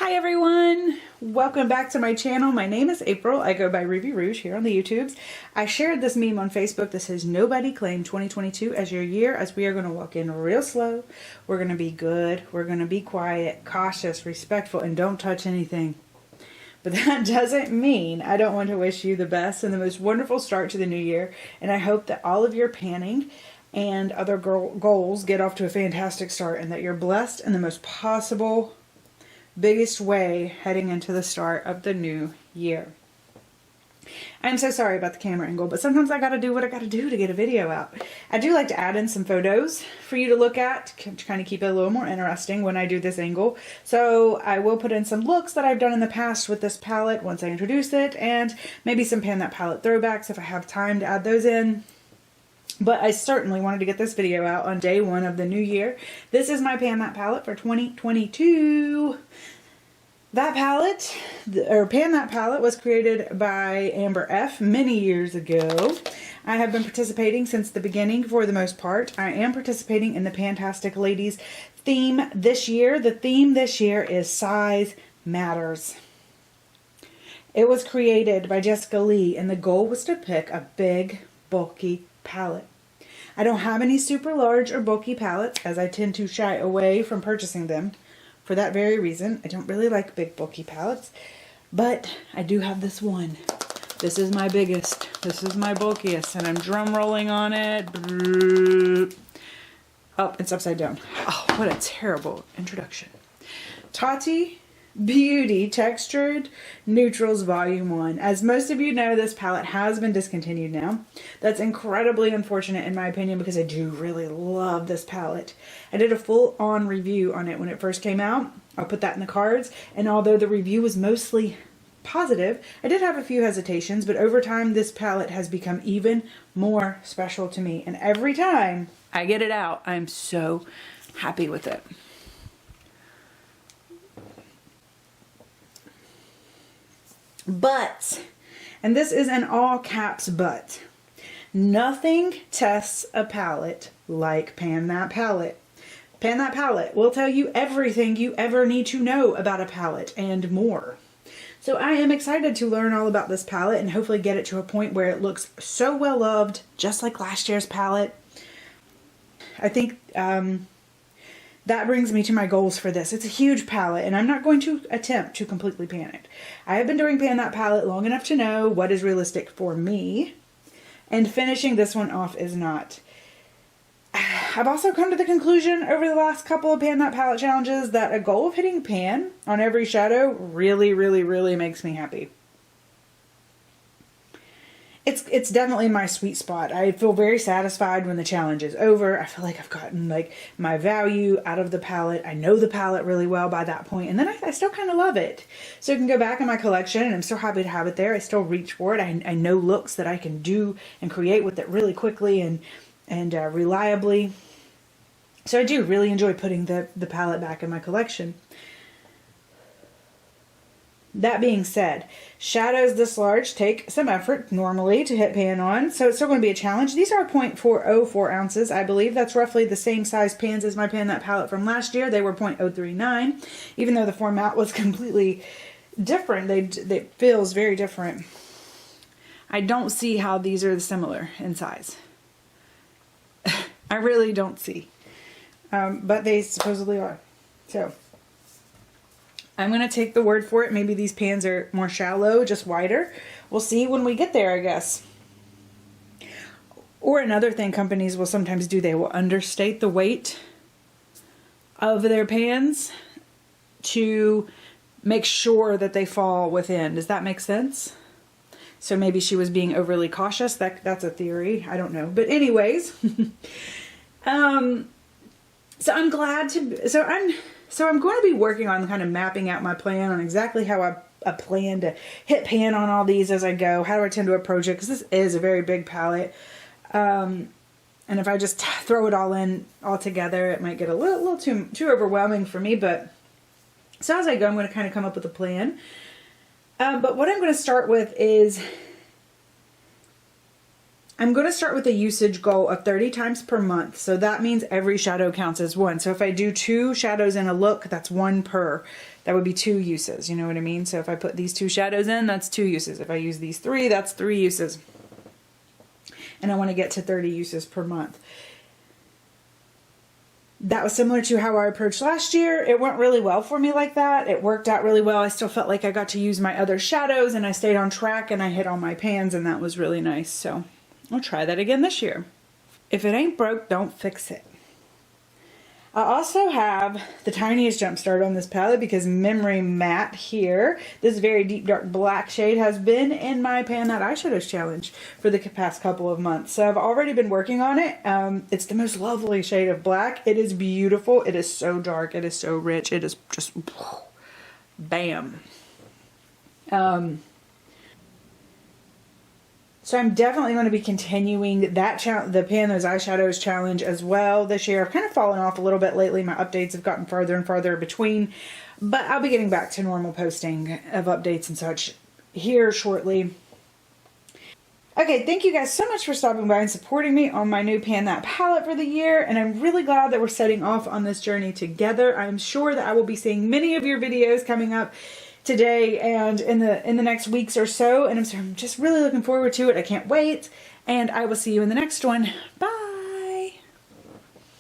Hi everyone! Welcome back to my channel. My name is April. I go by Ruby Rouge here on the YouTubes. I shared this meme on Facebook that says nobody claim 2022 as your year, as we are going to walk in real slow. We're going to be good. We're going to be quiet, cautious, respectful, and don't touch anything. But that doesn't mean I don't want to wish you the best and the most wonderful start to the new year. And I hope that all of your panning and other goals get off to a fantastic start and that you're blessed in the most possible biggest way heading into the start of the new year. I'm so sorry about the camera angle, but sometimes I gotta do what I gotta do to get a video out. I do like to add in some photos for you to look at to kind of keep it a little more interesting when I do this angle. So I will put in some looks that I've done in the past with this palette once I introduce it, and maybe some Pan That Palette throwbacks if I have time to add those in. But I certainly wanted to get this video out on day one of the new year. This is my Pan That Palette for 2022. That palette, or Pan That Palette, was created by Amber F. many years ago. I have been participating since the beginning for the most part. I am participating in the Pantastic Ladies theme this year. The theme this year is Size Matters. It was created by Jessica Lee, and the goal was to pick a big, bulky palette. I don't have any super large or bulky palettes, as I tend to shy away from purchasing them. For that very reason, I don't really like big bulky palettes, but I do have this one. This is my biggest. This is my bulkiest, and I'm drum rolling on it. Oh, it's upside down. Oh, what a terrible introduction. Tati Beauty Textured Neutrals Volume 1. As most of you know, this palette has been discontinued now. That's incredibly unfortunate in my opinion because I do really love this palette. I did a full-on review on it when it first came out. I'll put that in the cards. And although the review was mostly positive, I did have a few hesitations, but over time this palette has become even more special to me. And every time I get it out, I'm so happy with it. But, and this is in all caps but, nothing tests a palette like Pan That Palette. Pan That Palette will tell you everything you ever need to know about a palette and more. So I am excited to learn all about this palette and hopefully get it to a point where it looks so well loved, just like last year's palette. I think that brings me to my goals for this. It's a huge palette, and I'm not going to attempt to completely pan it. I have been doing Pan That Palette long enough to know what is realistic for me, and finishing this one off is not. I've also come to the conclusion over the last couple of Pan That Palette challenges that a goal of hitting pan on every shadow really, really, really makes me happy. It's definitely my sweet spot. I feel very satisfied when the challenge is over. I feel like I've gotten like my value out of the palette. I know the palette really well by that point, and then I still kind of love it. So it can go back in my collection, and I'm so happy to have it there. I still reach for it. I know looks that I can do and create with it really quickly and reliably. So I do really enjoy putting the palette back in my collection. That being said, shadows this large take some effort normally to hit pan on, so it's still going to be a challenge. These are 0.404 ounces, I believe. That's roughly the same size pans as my Pan That Palette from last year. They were 0.039, even though the format was completely different. It feels very different. I don't see how these are similar in size. I really don't see. But they supposedly are. So I'm going to take the word for it. Maybe these pans are more shallow, just wider. We'll see when we get there, I guess. Or another thing companies will sometimes do, they will understate the weight of their pans to make sure that they fall within. Does that make sense? So maybe she was being overly cautious. That's a theory. I don't know. But anyways, so I'm glad to, so I'm going to be working on kind of mapping out my plan on exactly how I plan to hit pan on all these as I go. How do I tend to approach it? Because this is a very big palette. And if I just throw it all in all together, it might get a little too overwhelming for me. But so as I go, I'm going to kind of come up with a plan. But what I'm going to start with is I'm going to start with a usage goal of 30 times per month. So that means every shadow counts as one. So if I do 2 shadows in a look, that's 1 per. That would be 2 uses. You know what I mean? So if I put these 2 shadows in, that's 2 uses. If I use these 3, that's 3 uses. And I want to get to 30 uses per month. That was similar to how I approached last year. It went really well for me like that. It worked out really well. I still felt like I got to use my other shadows and I stayed on track and I hit all my pans, and that was really nice. So I'll try that again this year. If it ain't broke, don't fix it. I also have the tiniest jump start on this palette because Memory Matte here, this very deep dark black shade, has been in my Pan That Eyeshadows challenge for the past couple of months. So I've already been working on it. It's the most lovely shade of black. It is beautiful. It is so dark. It is so rich. It is just bam. So I'm definitely going to be continuing that the Pan Those Eyeshadows challenge as well this year. I've kind of fallen off a little bit lately. My updates have gotten farther and farther between, but I'll be getting back to normal posting of updates and such here shortly. Okay, thank you guys so much for stopping by and supporting me on my new Pan That palette for the year, and I'm really glad that we're setting off on this journey together. I'm sure that I will be seeing many of your videos coming up today and in the next weeks or so, and I'm just really looking forward to it. I can't wait, and I will see you in the next one. Bye.